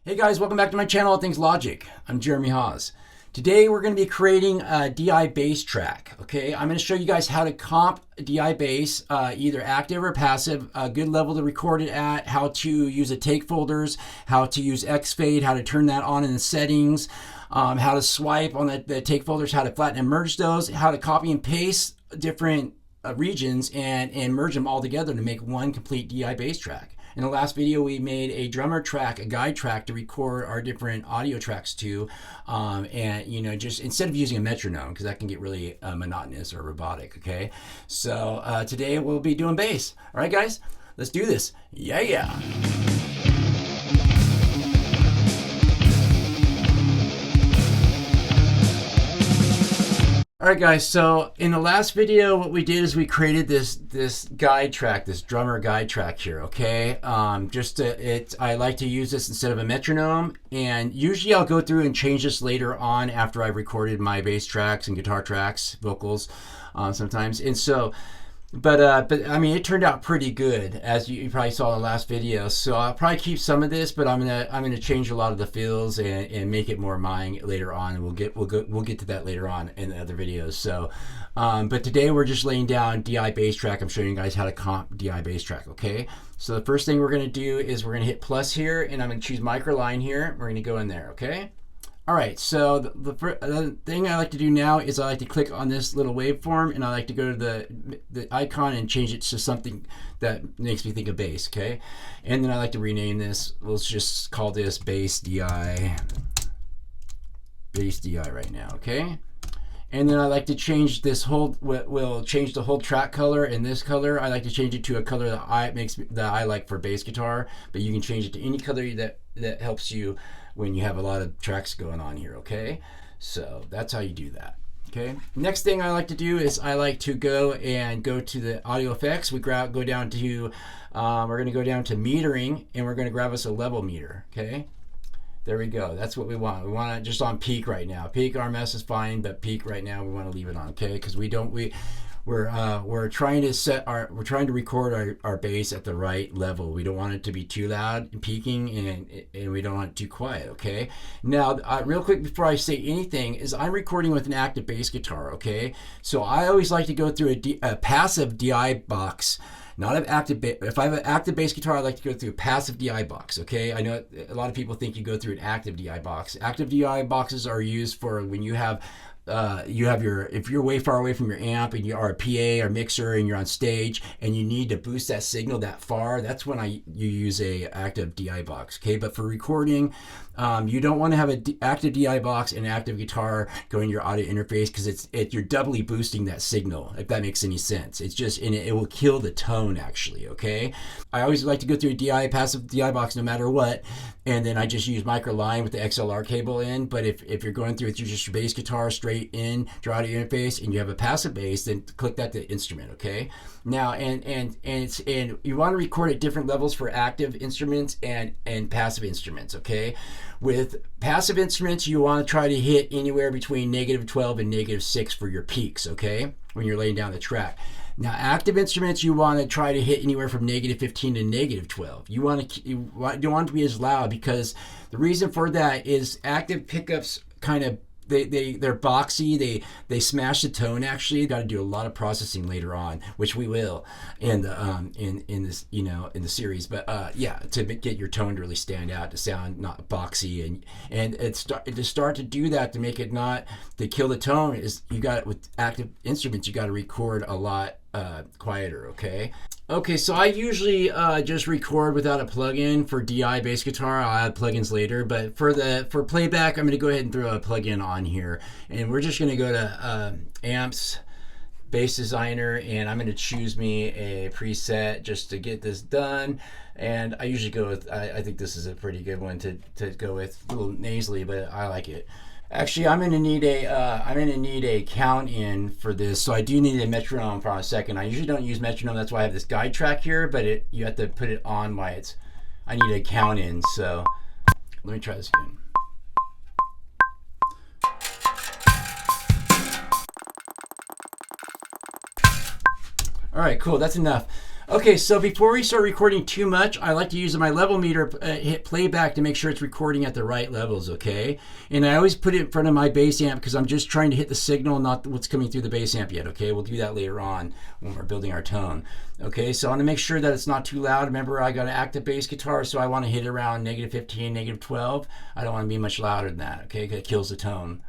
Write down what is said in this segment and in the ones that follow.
Hey guys, welcome back to my channel, All Things Logic. I'm Jeremy Hawes. Today we're going to be creating a DI bass track. Okay, I'm going to show you guys how to comp DI bass, either active or passive, a good level to record it at, how to use the take folders, how to use X fade, how to turn that on in the settings, how to swipe on the take folders, how to flatten and merge those, how to copy and paste different regions and merge them all together to make one complete DI bass track. In the last video, we made a drummer track, a guide track to record our different audio tracks to, and just instead of using a metronome, because that can get really monotonous or robotic. Okay, so today we'll be doing bass. All right, guys, let's do this. Yeah. All right, guys, so in the last video, what we did is we created this guide track, this drummer guide track here, okay? I like to use this instead of a metronome, and usually I'll go through and change this later on after I've recorded my bass tracks and guitar tracks, vocals sometimes. And so, but I mean, it turned out pretty good, as you probably saw in the last video. So I'll probably keep some of this, but I'm gonna change a lot of the fills and make it more mine later on. And we'll get to that later on in the other videos. So, but today we're just laying down DI bass track. I'm showing you guys how to comp DI bass track. Okay. So the first thing we're gonna do is we're gonna hit plus here, and I'm gonna choose microline here. We're gonna go in there. Okay. All right, so the thing I like to do now is I like to click on this little waveform, and I like to go to the icon and change it to something that makes me think of bass, okay? And then I like to rename this. Let's just call this bass DI right now, okay? And then I like to change this whole, we'll change the whole track color in this color. I like to change it to a color that I like for bass guitar, but you can change it to any color that helps you when you have a lot of tracks going on here, okay? So that's how you do that, okay? Next thing I like to do is I like to go to the audio effects. We go down to, we're gonna go down to metering, and we're gonna grab us a level meter, okay? There we go, that's what we want. We want it just on peak right now. Peak RMS is fine, but peak right now we wanna leave it on, okay? Because we're trying to record our bass at the right level. We don't want it to be too loud and peaking, and we don't want it too quiet, okay? Now, real quick before I say anything, is I'm recording with an active bass guitar, okay? So I always like to go through a passive DI box, not an active. If I have an active bass guitar, I like to go through a passive DI box, okay? I know a lot of people think you go through an active DI box. Active DI boxes are used for when you have if you're way far away from your amp and you are a PA or mixer and you're on stage and you need to boost that signal that far, that's when you use a active DI box, okay? But for recording, you don't want to have an active DI box and active guitar going to your audio interface, because you're doubly boosting that signal, if that makes any sense. It's just, and it will kill the tone actually, okay? I always like to go through a passive DI box no matter what, and then I just use microline with the XLR cable in. But if you're going through just your bass guitar straight in your audio interface and you have a passive bass, then click that to instrument, okay? Now, and you want to record at different levels for active instruments and passive instruments, okay? With passive instruments, you want to try to hit anywhere between -12 and -6 for your peaks, okay? When you're laying down the track. Now, active instruments, you want to try to hit anywhere from -15 to -12. You don't want it to be as loud, because the reason for that is active pickups kind of, they're boxy, they smash the tone actually. Got to do a lot of processing later on, which we will in this, in the series. But yeah, to get your tone to really stand out, to sound not boxy, and to start to do that, to make it not to kill the tone, is you got, with active instruments, you got to record a lot quieter, okay? Okay, so I usually just record without a plugin for DI bass guitar. I'll add plugins later, but for playback, I'm going to go ahead and throw a plugin on here, and we're just going to go to amps, bass designer, and I'm going to choose me a preset just to get this done. And I usually go with, I think this is a pretty good one to go with, a little nasally, but I like it. Actually, I'm gonna need a count in for this, so I do need a metronome for a second. I usually don't use metronome, that's why I have this guide track here, but you have to put it on while I need a count in. So let me try this again. All right, cool, that's enough. Okay, so before we start recording too much, I like to use my level meter, hit playback to make sure it's recording at the right levels, okay? And I always put it in front of my bass amp because I'm just trying to hit the signal, not what's coming through the bass amp yet, okay? We'll do that later on when we're building our tone. Okay, so I want to make sure that it's not too loud. Remember, I got an active bass guitar, so I want to hit it around -15, -12. I don't want to be much louder than that, okay? Because it kills the tone.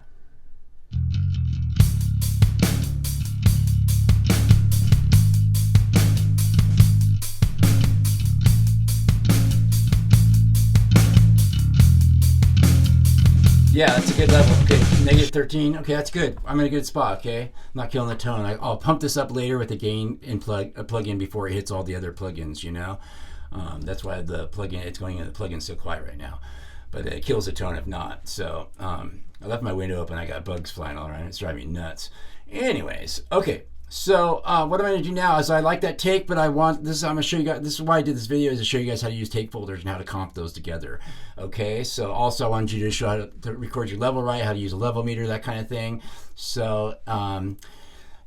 Yeah, that's a good level. Okay, -13. Okay, that's good. I'm in a good spot. Okay, I'm not killing the tone. I'll pump this up later with the gain and plug-in before it hits all the other plugins. You know, that's why the plugin it's going in the plugin so quiet right now, but it kills the tone if not. So I left my window open. I got bugs flying all around. It's driving me nuts. Anyways, okay. So what I'm going to do now is I like that take, but I'm going to show you guys, this is why I did this video, is to show you guys how to use take folders and how to comp those together. Okay, so also I wanted you to show how to record your level right, how to use a level meter, that kind of thing. So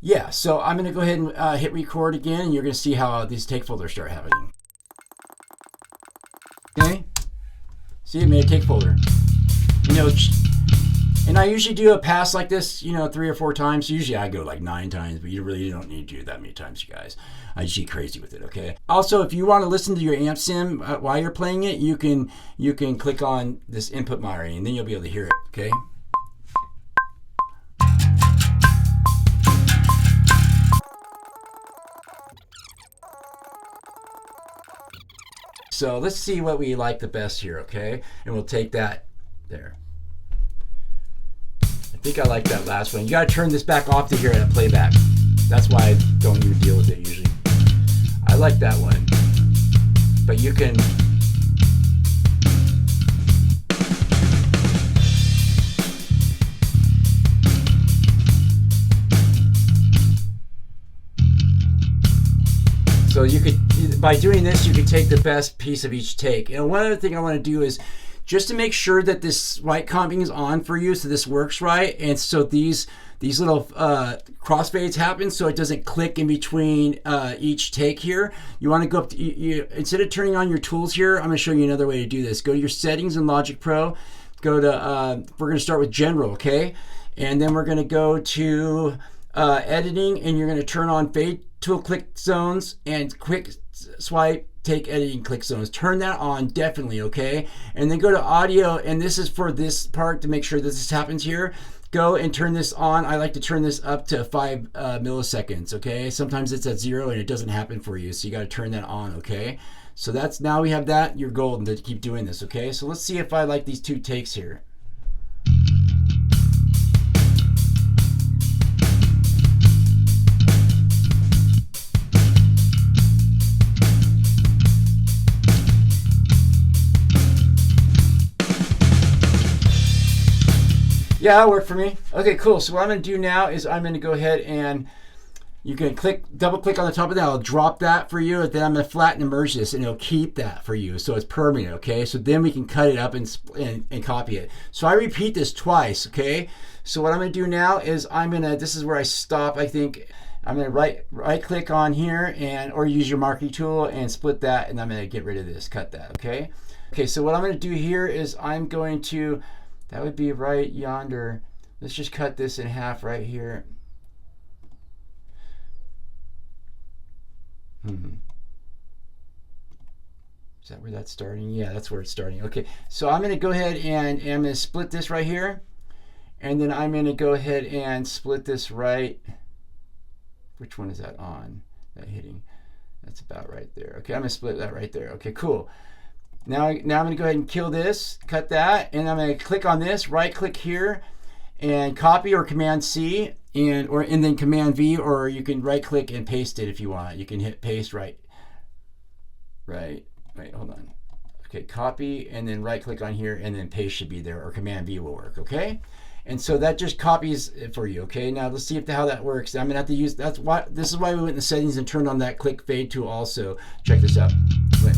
yeah, so I'm going to go ahead and hit record again, and you're going to see how these take folders start happening. Okay, see, it made a take folder. You know, and I usually do a pass like this, 3 or 4 times. Usually I go like 9 times, but you really don't need to do that many times, you guys. I just get crazy with it, okay? Also, if you want to listen to your amp sim while you're playing it, you can click on this input monitoring, and then you'll be able to hear it, okay? So let's see what we like the best here, okay? And we'll take that there. I think I like that last one. You got to turn this back off to hear it at playback. That's why I don't even deal with it usually. I like that one. But you can... So you could, by doing this, you could take the best piece of each take. And one other thing I want to do is just to make sure that this right comping is on for you, so this works right, and so these little crossfades happen, so it doesn't click in between each take here. You want to go up to, instead of turning on your tools here, I'm going to show you another way to do this. Go to your settings in Logic Pro. Go to, we're going to start with general, okay? And then we're going to go to editing, and you're going to turn on fade tool click zones and quick swipe take editing click zones. Turn that on definitely, okay? And then go to audio, and this is for this part to make sure that this happens here. Go and turn this on. I like to turn this up to 5 milliseconds, okay? Sometimes it's at 0 and it doesn't happen for you, so you got to turn that on, okay? So that's, now we have that. You're golden to keep doing this, okay? So let's see if I like these 2 takes here. Yeah, that'll work for me. Okay, cool. So what I'm going to do now is I'm going to go ahead and you can double click on the top of that. I'll drop that for you. And then I'm going to flatten and merge this, and it'll keep that for you. So it's permanent, okay? So then we can cut it up and copy it. So I repeat this twice, okay? So what I'm going to do now is this is where I stop, I think. I'm going to right click on here or use your marquee tool and split that, and I'm going to get rid of this, cut that, okay? Okay, so what I'm going to do here is I'm going to, that would be right yonder. Let's just cut this in half right here. Is that where that's starting? Yeah, that's where it's starting. Okay, so I'm going to go ahead and I'm going to split this right here. And then I'm going to go ahead and split this right. Which one is that on? That hitting. That's about right there. Okay, I'm going to split that right there. Okay, cool. Now I'm going to go ahead and kill this, cut that, and I'm going to click on this, right click here, and copy or Command C, and then Command V, or you can right click and paste it if you want. You can hit paste wait, hold on. Okay, copy, and then right click on here, and then paste should be there, or Command V will work, okay? And so that just copies it for you, okay? Now let's see how that works. I'm gonna have to use, this is why we went in the settings and turned on that click fade tool also. Check this out. Wait.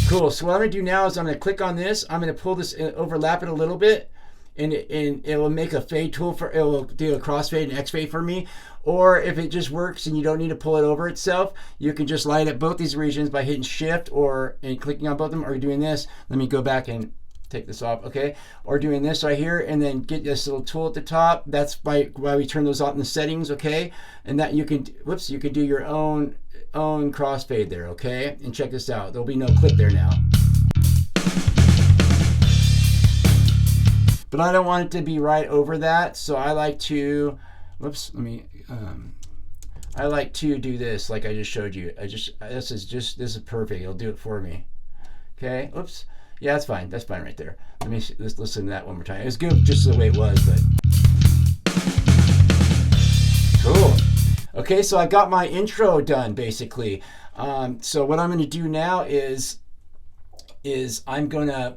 Cool, so what I'm gonna do now is I'm gonna click on this, I'm gonna pull this, overlap it a little bit, and it will make a fade tool for, it will do a crossfade and X fade for me. Or if it just works and you don't need to pull it over itself, you can just light up both these regions by hitting shift and clicking on both of them, or doing this. Let me go back and take this off, okay? Or doing this right here, and then get this little tool at the top. That's why we turn those out in the settings, okay? And that you can, whoops, you can do your own crossfade there, okay? And check this out. There'll be no clip there now. But I don't want it to be right over that, so I like to, whoops, let me, I like to do this like I just showed you. This is perfect. It'll do it for me. Okay, oops. Yeah, that's fine. That's fine right there. Let's listen to that one more time. It was good just the way it was, but cool. Okay, so I got my intro done basically. So what I'm going to do now is I'm going to,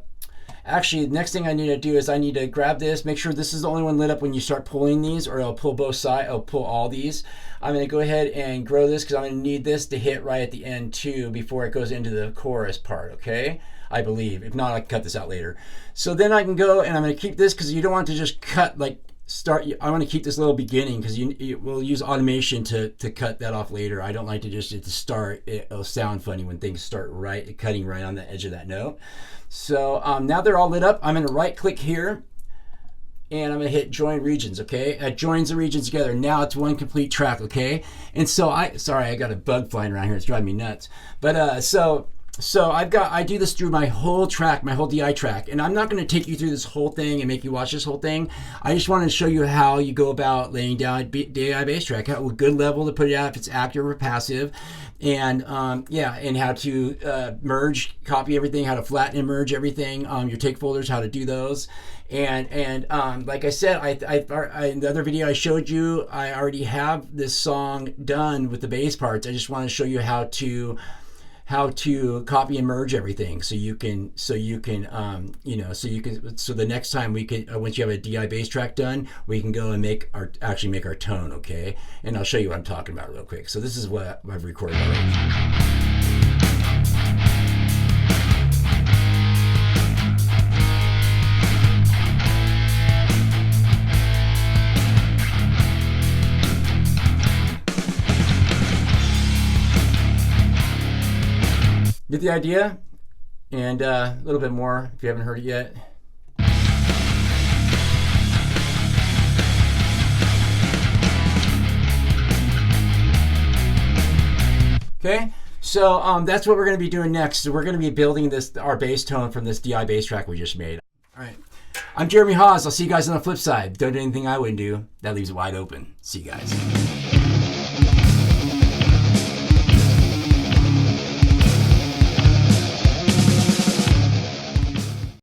actually, the next thing I need to do is I need to grab this, make sure this is the only one lit up when you start pulling these, or it'll pull both sides, it'll pull all these. I'm going to go ahead and grow this because I'm going to need this to hit right at the end too before it goes into the chorus part, okay? I believe. If not, I can cut this out later. So then I can go and I'm going to keep this because you don't want to just cut, like, I want to keep this little beginning because we'll use automation to cut that off later. I don't like to just at the start, it'll sound funny when things start cutting right on the edge of that note. So now they're all lit up. I'm going to right click here and I'm going to hit join regions, okay? It joins the regions together. Now it's one complete track, okay? And so sorry, I got a bug flying around here. It's driving me nuts. But so I do this through my whole track, my whole DI track, and I'm not going to take you through this whole thing and make you watch this whole thing. I just wanted to show you how you go about laying down a DI bass track, how a good level to put it out if it's active or passive, and yeah, and how to merge, copy everything, how to flatten and merge everything, your take folders, how to do those, and like I said, in the other video I showed you, I already have this song done with the bass parts. I just want to show you how to copy and merge everything so the next time we can, once you have a DI bass track done, we can go and actually make our tone, okay? And I'll show you what I'm talking about real quick. So this is what I've recorded already. Get the idea? And a little bit more if you haven't heard it yet. Okay, so that's what we're going to be doing next. So we're going to be building our bass tone from this DI bass track we just made. All right, I'm Jeremy Hawes. I'll see you guys on the flip side. Don't do anything I wouldn't do. That leaves it wide open. See you guys.